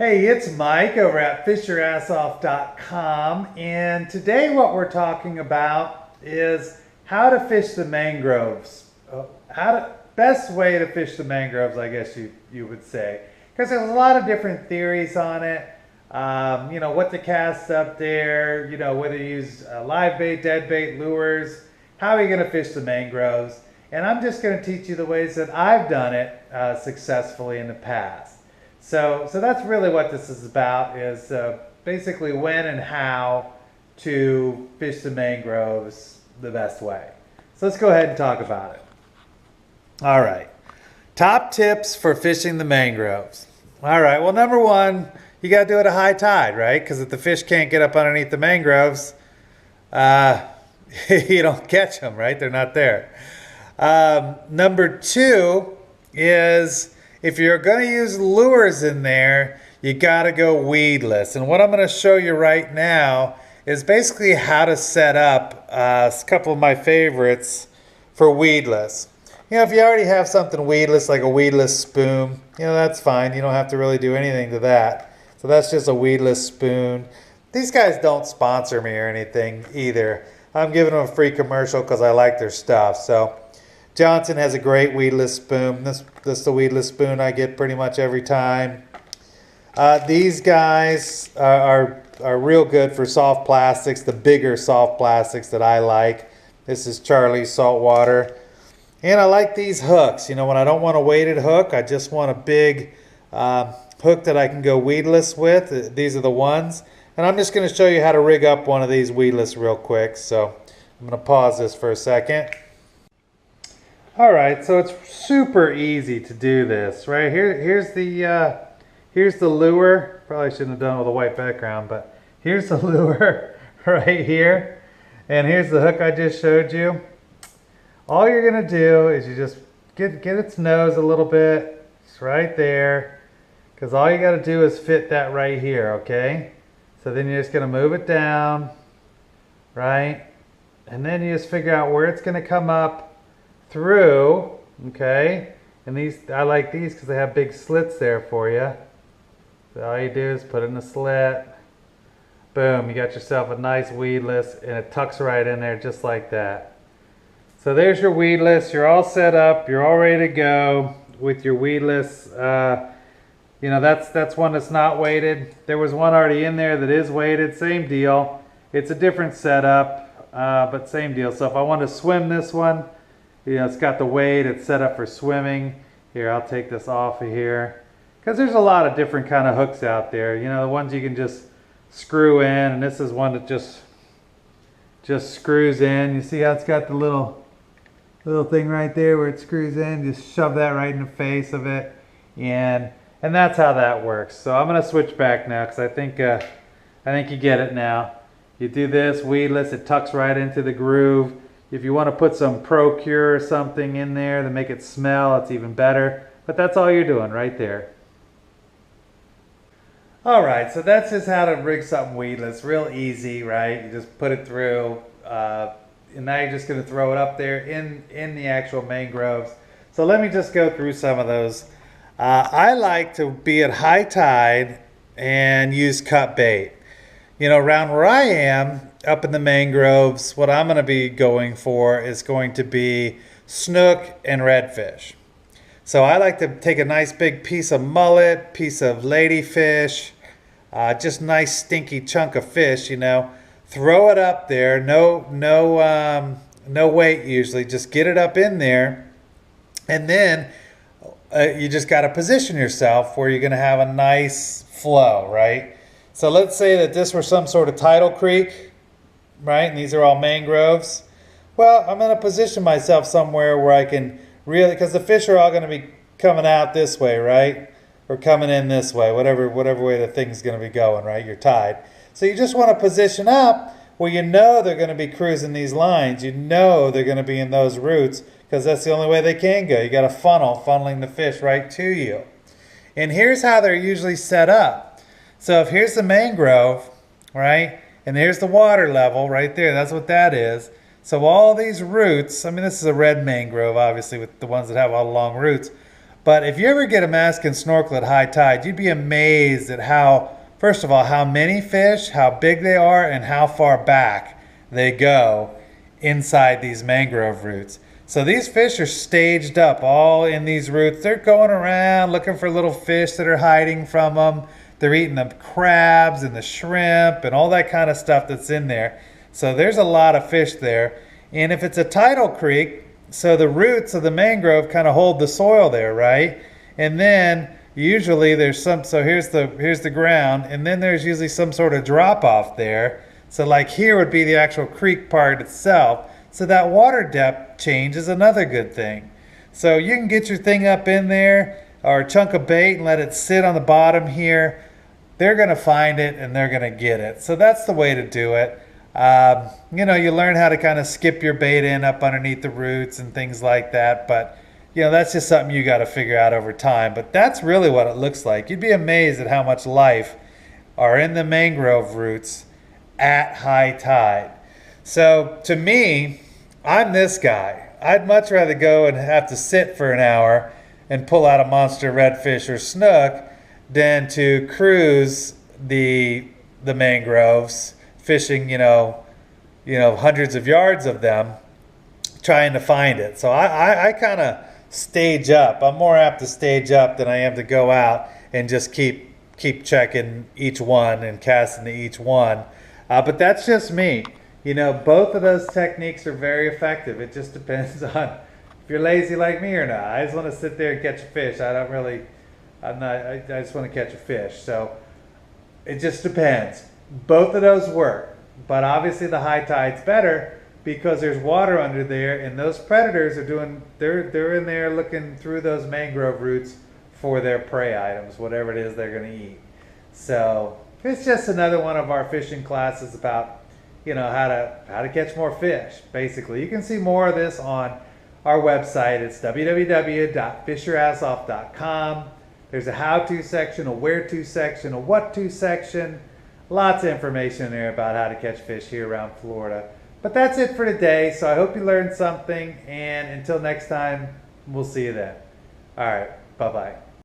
Hey, it's Mike over at fishyourassoff.com, and today what we're talking about is how to fish the mangroves. Best way to fish the mangroves, I guess you would say, because there's a lot of different theories on it. What to cast up there, whether you use live bait, dead bait, lures, how are you going to fish the mangroves? And I'm just going to teach you the ways that I've done it successfully in the past. So that's really what this is about, is basically when and how to fish the mangroves the best way. So let's go ahead and talk about it. All right, top tips for fishing the mangroves. All right, well, number one, you got to do it at high tide, right? Because if the fish can't get up underneath the mangroves, you don't catch them, right? They're not there. Number two is, if you're going to use lures in there, you got to go weedless. And what I'm going to show you right now is basically how to set up a couple of my favorites for weedless. If you already have something weedless, like a weedless spoon, that's fine. You don't have to really do anything to that. So that's just a weedless spoon. These guys don't sponsor me or anything either. I'm giving them a free commercial because I like their stuff. So Johnson has a great weedless spoon. This is the weedless spoon I get pretty much every time. These guys are real good for soft plastics, the bigger soft plastics that I like. This is Charlie's Saltwater. And I like these hooks. When I don't want a weighted hook, I just want a big hook that I can go weedless with. These are the ones. And I'm just going to show you how to rig up one of these weedless real quick. So I'm going to pause this for a second. All right, so it's super easy to do this, right? Here's the lure. Probably shouldn't have done it with a white background, but here's the lure right here. And here's the hook I just showed you. All you're gonna do is you just get its nose a little bit. It's right there. Because all you gotta do is fit that right here, okay? So then you're just gonna move it down, right? And then you just figure out where it's gonna come up through, okay? And I like these because they have big slits there for you. So all you do is put in the slit. Boom, you got yourself a nice weedless, and it tucks right in there just like that. So there's your weedless. You're all set up. You're all ready to go with your weedless. That's one that's not weighted. There was one already in there that is weighted. Same deal. It's a different setup, but same deal. So if I want to swim this one, it's got the weight. It's set up for swimming. Here, I'll take this off of here. Because there's a lot of different kind of hooks out there. The ones you can just screw in. And this is one that just screws in. You see how it's got the little thing right there where it screws in? Just shove that right in the face of it. And that's how that works. So I'm going to switch back now because I think you get it now. You do this, weedless. It tucks right into the groove. If you want to put some Procure or something in there to make it smell, it's even better. But that's all you're doing right there. All right, so that's just how to rig something weedless. Real easy, right? You just put it through, and now you're just going to throw it up there in the actual mangroves. So let me just go through some of those. I like to be at high tide and use cut bait. Around where I am, up in the mangroves, what I'm going to be going for is going to be snook and redfish. So I like to take a nice big piece of mullet, piece of ladyfish, just nice stinky chunk of fish, throw it up there. No weight usually. Just get it up in there, and then you just got to position yourself where you're going to have a nice flow, right? So let's say that this were some sort of tidal creek, right? And these are all mangroves. Well, I'm going to position myself somewhere where I can really, because the fish are all going to be coming out this way, right? Or coming in this way, whatever way the thing's going to be going, right? Your tide. So you just want to position up where they're going to be cruising these lines. They're going to be in those routes because that's the only way they can go. You got a funneling the fish right to you. And here's how they're usually set up. So if here's the mangrove, right? And here's the water level right there. That's what that is. So all these roots, this is a red mangrove, obviously, with the ones that have all the long roots. But if you ever get a mask and snorkel at high tide, you'd be amazed at how, first of all, how many fish, how big they are, and how far back they go inside these mangrove roots. So these fish are staged up all in these roots. They're going around looking for little fish that are hiding from them. They're eating the crabs and the shrimp and all that kind of stuff that's in there. So there's a lot of fish there. And if it's a tidal creek, so the roots of the mangrove kind of hold the soil there, right? And then usually there's some, so here's the ground, and then there's usually some sort of drop off there. So like here would be the actual creek part itself. So that water depth change is another good thing. So you can get your thing up in there or a chunk of bait and let it sit on the bottom here. They're going to find it and they're going to get it. So that's the way to do it. You know, you learn how to kind of skip your bait in up underneath the roots and things like that. But, you know, that's just something you got to figure out over time. But that's really what it looks like. You'd be amazed at how much life are in the mangrove roots at high tide. So to me, I'm this guy. I'd much rather go and have to sit for an hour and pull out a monster redfish or snook than to cruise the mangroves, fishing, you know, hundreds of yards of them, trying to find it. So I kind of stage up. I'm more apt to stage up than I am to go out and just keep checking each one and casting to each one. But that's just me. You know, both of those techniques are very effective. It just depends on if you're lazy like me or not. I just want to sit there and catch a fish. I just want to catch a fish. So it just depends. Both of those work. But obviously the high tide's better because there's water under there, and those predators are they're in there looking through those mangrove roots for their prey items, whatever it is they're going to eat. So it's just another one of our fishing classes about, you know, how to catch more fish, basically. You can see more of this on our website. It's www.fishyourassoff.com. There's a how-to section, a where-to section, a what-to section. Lots of information in there about how to catch fish here around Florida. But that's it for today, so I hope you learned something, and until next time, we'll see you then. All right, bye-bye.